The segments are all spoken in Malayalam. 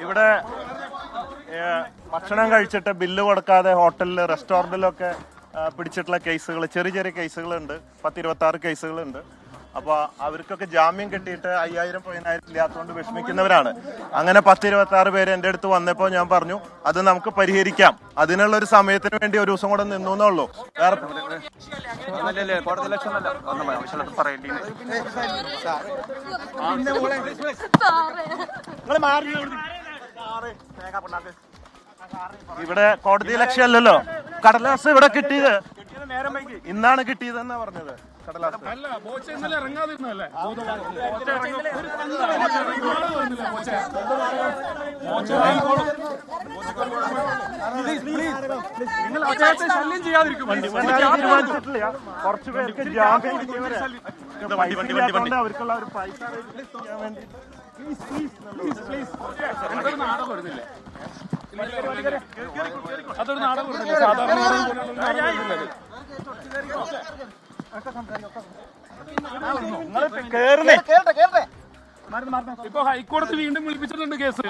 ഇവിടെ ഭക്ഷണം കഴിച്ചിട്ട് ബില്ല് കൊടുക്കാതെ ഹോട്ടലിൽ റെസ്റ്റോറൻറ്റിലൊക്കെ പിടിച്ചിട്ടുള്ള കേസുകൾ, ചെറിയ ചെറിയ കേസുകളുണ്ട്. 10-26 കേസുകളുണ്ട്. അപ്പോൾ അവർക്കൊക്കെ ജാമ്യം കിട്ടിയിട്ട് 5000-10000 ഇല്ലാത്തതുകൊണ്ട് വിഷമിക്കുന്നവരാണ്. അങ്ങനെ 10-26 പേര് എൻ്റെ അടുത്ത് വന്നപ്പോൾ ഞാൻ പറഞ്ഞു അത് നമുക്ക് പരിഹരിക്കാം, അതിനുള്ള ഒരു സമയത്തിന് വേണ്ടി ഒരു ദിവസം കൂടെ നിന്നു എന്നുള്ളൂ. വേറെ ഇവിടെ കോടതി ലക്ഷ്യമല്ലല്ലോ. കടലാസ് ഇവിടെ കിട്ടിയത് ഇന്നാണ് കിട്ടിയതെന്നാ പറഞ്ഞത്. കടലാസ് തീരുമാനിച്ചിട്ടില്ല. കുറച്ചു പേർക്ക് ജാമ്യം അവർക്കുള്ള ഒരു പൈസ ചെയ്യാൻ വേണ്ടി അതൊരു നാടകം ഇപ്പൊ ഹൈക്കോടതി വീണ്ടും വിളിപ്പിച്ചിട്ടുണ്ട് കേസ്.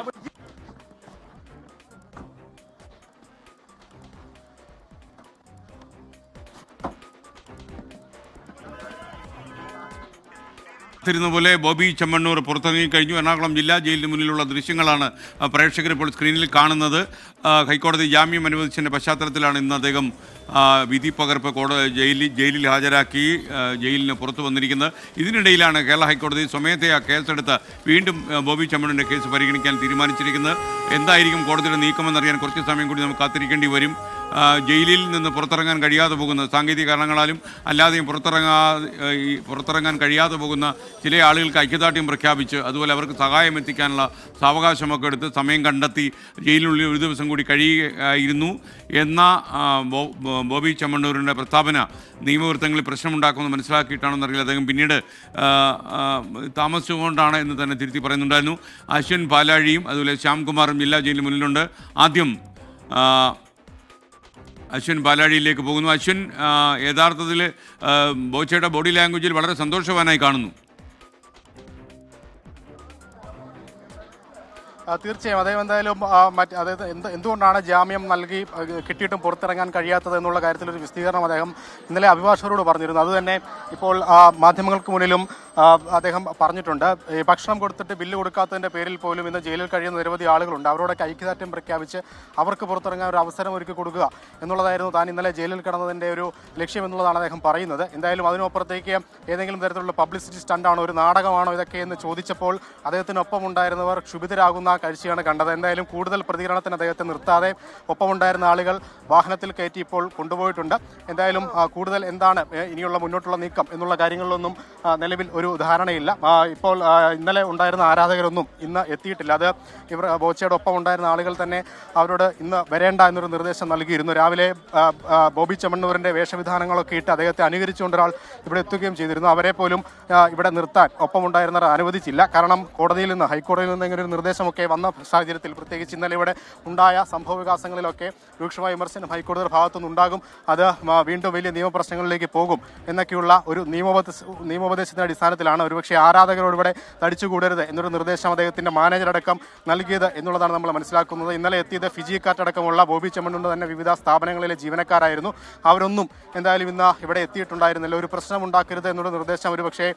പോലെ ബോബി ചെമ്മണ്ണൂർ പുറത്തിറങ്ങി കഴിഞ്ഞു. എറണാകുളം ജില്ലാ ജയിലിന് മുന്നിലുള്ള ദൃശ്യങ്ങളാണ് പ്രേക്ഷകർ ഇപ്പോൾ സ്ക്രീനിൽ കാണുന്നത്. ഹൈക്കോടതി ജാമ്യം അനുവദിച്ചതിൻ്റെ പശ്ചാത്തലത്തിലാണ് ഇന്ന് അദ്ദേഹം വിധി പകർപ്പ് ജയിലിൽ ഹാജരാക്കി ജയിലിന് പുറത്തു വന്നിരിക്കുന്നത്. ഇതിനിടയിലാണ് കേരള ഹൈക്കോടതി സ്വമേധയാ കേസെടുത്ത് വീണ്ടും ബോബി ചെമ്മണ്ണൂരിൻ്റെ കേസ് പരിഗണിക്കാൻ തീരുമാനിച്ചിരിക്കുന്നത്. എന്തായിരിക്കും കോടതിയുടെ നീക്കമെന്നറിയാൻ കുറച്ച് സമയം കൂടി നമുക്ക് കാത്തിരിക്കേണ്ടി വരും. ജയിലിൽ നിന്ന് പുറത്തിറങ്ങാൻ കഴിയാതെ പോകുന്ന, സാങ്കേതിക കാരണങ്ങളാലും അല്ലാതെയും പുറത്തിറങ്ങാൻ കഴിയാതെ പോകുന്ന ചില ആളുകൾക്ക് ഐക്യദാർഢ്യം പ്രഖ്യാപിച്ച് അതുപോലെ അവർക്ക് സഹായം എത്തിക്കാനുള്ള സാവകാശമൊക്കെ എടുത്ത് സമയം കണ്ടെത്തി ജയിലിനുള്ളിൽ ഒരു ദിവസം കൂടി കഴിയുകയായിരുന്നു എന്ന ബോബി ചെമ്മണ്ണൂരിൻ്റെ പ്രസ്താവന നിയമവൃത്തങ്ങളിൽ പ്രശ്നമുണ്ടാക്കുമെന്ന് മനസ്സിലാക്കിയിട്ടാണെന്നറിയില്ല. അദ്ദേഹം പിന്നീട് താമസിച്ചുകൊണ്ടാണ് എന്ന് തന്നെ തിരുത്തി പറയുന്നുണ്ടായിരുന്നു. അശ്വിൻ പാലാഴിയും അതുപോലെ ശ്യാംകുമാറും ജില്ലാ ജയിലിന് മുന്നിലുണ്ട്. ആദ്യം അശ്വിൻ പാലാഴിയിലേക്ക് പോകുന്നു. അശ്വിൻ, യഥാർത്ഥത്തിൽ ബോച്ചയുടെ ബോഡി ലാംഗ്വേജിൽ വളരെ സന്തോഷവാനായി കാണുന്നു. തീർച്ചയായും അദ്ദേഹം എന്തായാലും അതായത് എന്തുകൊണ്ടാണ് ജാമ്യം നൽകി കിട്ടിയിട്ടും പുറത്തിറങ്ങാൻ കഴിയാത്തത് എന്നുള്ള കാര്യത്തിലൊരു വിശദീകരണം അദ്ദേഹം ഇന്നലെ അഭിഭാഷകരോട് പറഞ്ഞിരുന്നു. അതുതന്നെ ഇപ്പോൾ മാധ്യമങ്ങൾക്ക് മുന്നിലും അദ്ദേഹം പറഞ്ഞിട്ടുണ്ട്. ഈ ഭക്ഷണം കൊടുത്തിട്ട് ബില്ല് കൊടുക്കാത്തതിൻ്റെ പേരിൽ പോലും ഇന്ന് ജയിലിൽ കഴിയുന്ന നിരവധി ആളുകളുണ്ട്. അവരോടൊക്കെ ഐക്യദാർഢ്യം പ്രഖ്യാപിച്ച് അവർക്ക് പുറത്തിറങ്ങാൻ ഒരു അവസരം ഒരുക്കി കൊടുക്കുക എന്നുള്ളതായിരുന്നു താൻ ഇന്നലെ ജയിലിൽ കിടന്നതിൻ്റെ ഒരു ലക്ഷ്യം എന്നുള്ളതാണ് അദ്ദേഹം പറയുന്നത്. എന്തായാലും അതിനപ്പുറത്തേക്ക് ഏതെങ്കിലും തരത്തിലുള്ള പബ്ലിസിറ്റി സ്റ്റണ്ടാണോ, ഒരു നാടകമാണോ ഇതൊക്കെ എന്ന് ചോദിച്ചപ്പോൾ അദ്ദേഹത്തിനൊപ്പം ഉണ്ടായിരുന്നവർ ക്ഷുഭിതരാകുന്ന കാഴ്ചയാണ് കണ്ടത്. എന്തായാലും കൂടുതൽ പ്രതികരണത്തിന് അദ്ദേഹത്തെ നിർത്താതെ ഒപ്പമുണ്ടായിരുന്ന ആളുകൾ വാഹനത്തിൽ കയറ്റി ഇപ്പോൾ കൊണ്ടുപോയിട്ടുണ്ട്. എന്തായാലും കൂടുതൽ എന്താണ് ഇനിയുള്ള മുന്നോട്ടുള്ള നീക്കം എന്നുള്ള കാര്യങ്ങളിലൊന്നും നിലവിൽ ഒരു ധാരണയില്ല. ഇപ്പോൾ ഇന്നലെ ഉണ്ടായിരുന്ന ആരാധകരൊന്നും ഇന്ന് എത്തിയിട്ടില്ല. അത് ഇവർ ബോച്ചയുടെ ഒപ്പം ഉണ്ടായിരുന്ന ആളുകൾ തന്നെ അവരോട് ഇന്ന് വരേണ്ട എന്നൊരു നിർദ്ദേശം നൽകിയിരുന്നു. രാവിലെ ബോബി ചെമ്മണ്ണൂരിൻ്റെ വേഷവിധാനങ്ങളൊക്കെ ഇട്ട് അദ്ദേഹത്തെ അനുകരിച്ചുകൊണ്ട് ഒരാൾ ഇവിടെ എത്തുകയും ചെയ്തിരുന്നു. അവരെ പോലും ഇവിടെ നിർത്താൻ ഒപ്പമുണ്ടായിരുന്നവർ അനുവദിച്ചില്ല. കാരണം കോടതിയിൽ നിന്ന്, ഹൈക്കോടതിയിൽ നിന്ന് ഇങ്ങനെ ഒരു നിർദ്ദേശമൊക്കെ വന്ന സാഹചര്യത്തിൽ, പ്രത്യേകിച്ച് ഇന്നലെ ഇവിടെ ഉണ്ടായ സംഭവ വികാസങ്ങളിലൊക്കെ രൂക്ഷമായ വിമർശനം ഹൈക്കോടതിയുടെ ഭാഗത്തുനിന്ന് ഉണ്ടാകും. അത് വീണ്ടും വലിയ നിയമപ്രശ്നങ്ങളിലേക്ക് പോകും എന്നൊക്കെയുള്ള ഒരു നിയമോപദേശത്തിൻ്റെ അടിസ്ഥാനത്തിലാണ് ഒരുപക്ഷെ ആരാധകരോട് ഇവിടെ തടിച്ചുകൂടരുത് എന്നൊരു നിർദ്ദേശം അദ്ദേഹത്തിൻ്റെ മാനേജറടക്കം നൽകിയത് എന്നുള്ളതാണ് നമ്മൾ മനസ്സിലാക്കുന്നത്. ഇന്നലെ എത്തിയത് ഫിജിക്കാറ്റടക്കമുള്ള ബോബി ചെമ്മണ്ണൂരിൻ്റെ തന്നെ വിവിധ സ്ഥാപനങ്ങളിലെ ജീവനക്കാരായിരുന്നു. അവരൊന്നും എന്തായാലും ഇന്ന് ഇവിടെ എത്തിയിട്ടുണ്ടായിരുന്നില്ല. ഒരു പ്രശ്നം ഉണ്ടാക്കരുത് എന്നുള്ള നിർദ്ദേശം ഒരുപക്ഷെ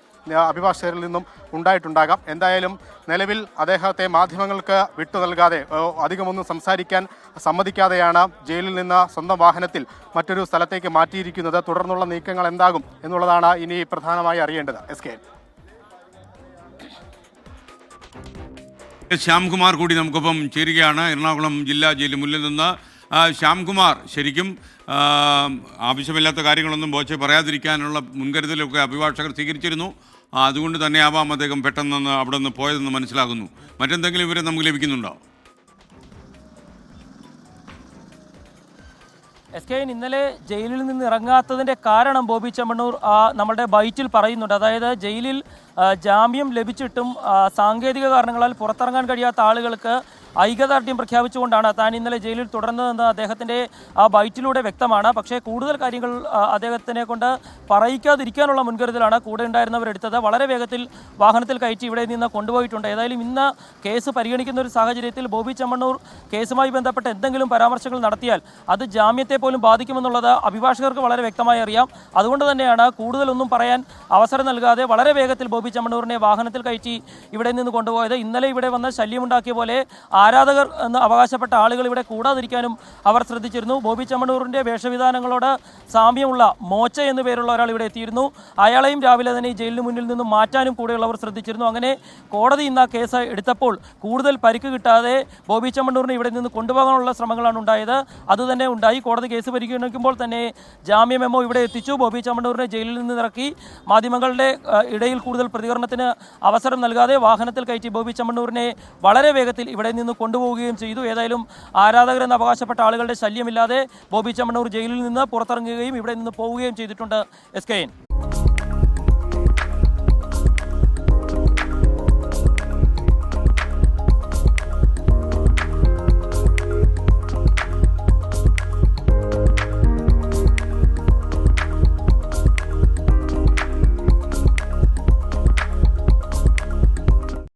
അഭിഭാഷകരിൽ നിന്നും ഉണ്ടായിട്ടുണ്ടാകാം. എന്തായാലും നിലവിൽ അദ്ദേഹത്തെ മാധ്യമങ്ങൾക്ക് വിട്ടു നൽകാതെ, അധികമൊന്നും സംസാരിക്കാൻ സമ്മതിക്കാതെയാണ് ജയിലിൽ നിന്ന് സ്വന്തം വാഹനത്തിൽ മറ്റൊരു സ്ഥലത്തേക്ക് മാറ്റിയിരിക്കുന്നത്. തുടർന്നുള്ള നീക്കങ്ങൾ എന്താകും എന്നുള്ളതാണ് ഇനി പ്രധാനമായി അറിയേണ്ടത്. SK ശ്യാംകുമാർ കൂടി നമുക്കൊപ്പം ചേരുകയാണ് എറണാകുളം ജില്ലാ ജയിലിന് മുന്നിൽ നിന്ന്. ശ്യാംകുമാർ, ശരിക്കും ആവശ്യമില്ലാത്ത കാര്യങ്ങളൊന്നും ബോച്ചെ പറയാതിരിക്കാനുള്ള മുൻകരുതലൊക്കെ അഭിഭാഷകർ സ്വീകരിച്ചിരുന്നു. അതുകൊണ്ട് തന്നെ ആവാം അദ്ദേഹം പെട്ടെന്ന് അവിടെ നിന്ന് പോയതെന്ന് മനസ്സിലാകുന്നു. മറ്റെന്തെങ്കിലും വിവരം നമുക്ക് ലഭിക്കുന്നുണ്ടോ? SK ഇന്നലെ ജയിലിൽ നിന്ന് ഇറങ്ങാത്തതിൻ്റെ കാരണം ബോബി ചെമ്മണ്ണൂർ നമ്മുടെ ബൈറ്റിൽ പറയുന്നുണ്ട്. അതായത് ജയിലിൽ ജാമ്യം ലഭിച്ചിട്ടും സാങ്കേതിക കാരണങ്ങളാൽ പുറത്തിറങ്ങാൻ കഴിയാത്ത ആളുകൾക്ക് ഐക്യദാർഢ്യം പ്രഖ്യാപിച്ചുകൊണ്ടാണ് താൻ ഇന്നലെ ജയിലിൽ തുടർന്നതെന്ന് അദ്ദേഹത്തിൻ്റെ ആ ബൈറ്റിലൂടെ വ്യക്തമാണ്. പക്ഷേ കൂടുതൽ കാര്യങ്ങൾ അദ്ദേഹത്തിനെ കൊണ്ട് പറയിക്കാതിരിക്കാനുള്ള മുൻകരുതലാണ് കൂടെ ഉണ്ടായിരുന്നവരെടുത്തത്. വളരെ വേഗത്തിൽ വാഹനത്തിൽ കയറ്റി ഇവിടെ നിന്ന് കൊണ്ടുപോയിട്ടുണ്ട്. ഏതായാലും ഇന്ന് കേസ് പരിഗണിക്കുന്ന ഒരു സാഹചര്യത്തിൽ ബോബി ചെമ്മണ്ണൂർ കേസുമായി ബന്ധപ്പെട്ട് എന്തെങ്കിലും പരാമർശങ്ങൾ നടത്തിയാൽ അത് ജാമ്യത്തെ പോലും ബാധിക്കുമെന്നുള്ളത് അഭിഭാഷകർക്ക് വളരെ വ്യക്തമായി അറിയാം. അതുകൊണ്ട് തന്നെയാണ് കൂടുതലൊന്നും പറയാൻ അവസരം നൽകാതെ വളരെ വേഗത്തിൽ ബോബി ചെമ്മണ്ണൂരിനെ വാഹനത്തിൽ കയറ്റി ഇവിടെ നിന്ന് കൊണ്ടുപോയത്. ഇന്നലെ ഇവിടെ വന്ന് ശല്യമുണ്ടാക്കിയ പോലെ ആരാധകർ എന്ന് അവകാശപ്പെട്ട ആളുകൾ ഇവിടെ കൂടാതിരിക്കാനും അവർ ശ്രദ്ധിച്ചിരുന്നു. ബോബി ചെമ്മണ്ണൂരിൻ്റെ വേഷവിധാനങ്ങളോട് സാമ്യമുള്ള മോച്ച എന്നു പേരുള്ള ഒരാൾ ഇവിടെ എത്തിയിരുന്നു. അയാളെയും രാവിലെ തന്നെ ഈ ജയിലിന് മുന്നിൽ നിന്നും മാറ്റാനും കൂടെയുള്ളവർ ശ്രദ്ധിച്ചിരുന്നു. അങ്ങനെ കോടതി ഇന്ന് ആ കേസ് എടുത്തപ്പോൾ കൂടുതൽ പരിക്ക് കിട്ടാതെ ബോബി ചെമ്മണ്ണൂരിനെ ഇവിടെ നിന്ന് കൊണ്ടുപോകാനുള്ള ശ്രമങ്ങളാണ് ഉണ്ടായത്. അതുതന്നെ ഉണ്ടായി. കോടതി കേസ് പരിഗണിക്കുമ്പോൾ തന്നെ ജാമ്യ മെമ്മോ ഇവിടെ എത്തിച്ചു. ബോബി ചെമ്മണ്ണൂരിനെ ജയിലിൽ നിന്ന് ഇറക്കി. മാധ്യമങ്ങളുടെ ഇടയിൽ കൂടുതൽ പ്രതികരണത്തിന് അവസരം നൽകാതെ വാഹനത്തിൽ കയറ്റി ബോബി ചെമ്മണ്ണൂരിനെ വളരെ വേഗത്തിൽ ഇവിടെ നിന്ന് കൊണ്ടുപോവുകയും ചെയ്തു. ഏതായാലും ആരാധകരെന്ന് അവകാശപ്പെട്ട ആളുകളുടെ ശല്യമില്ലാതെ ബോബി ചെമ്മണ്ണൂർ ജയിലിൽ നിന്ന് പുറത്തിറങ്ങുകയും ഇവിടെ നിന്ന് പോവുകയും ചെയ്തിട്ടുണ്ട്. SKN.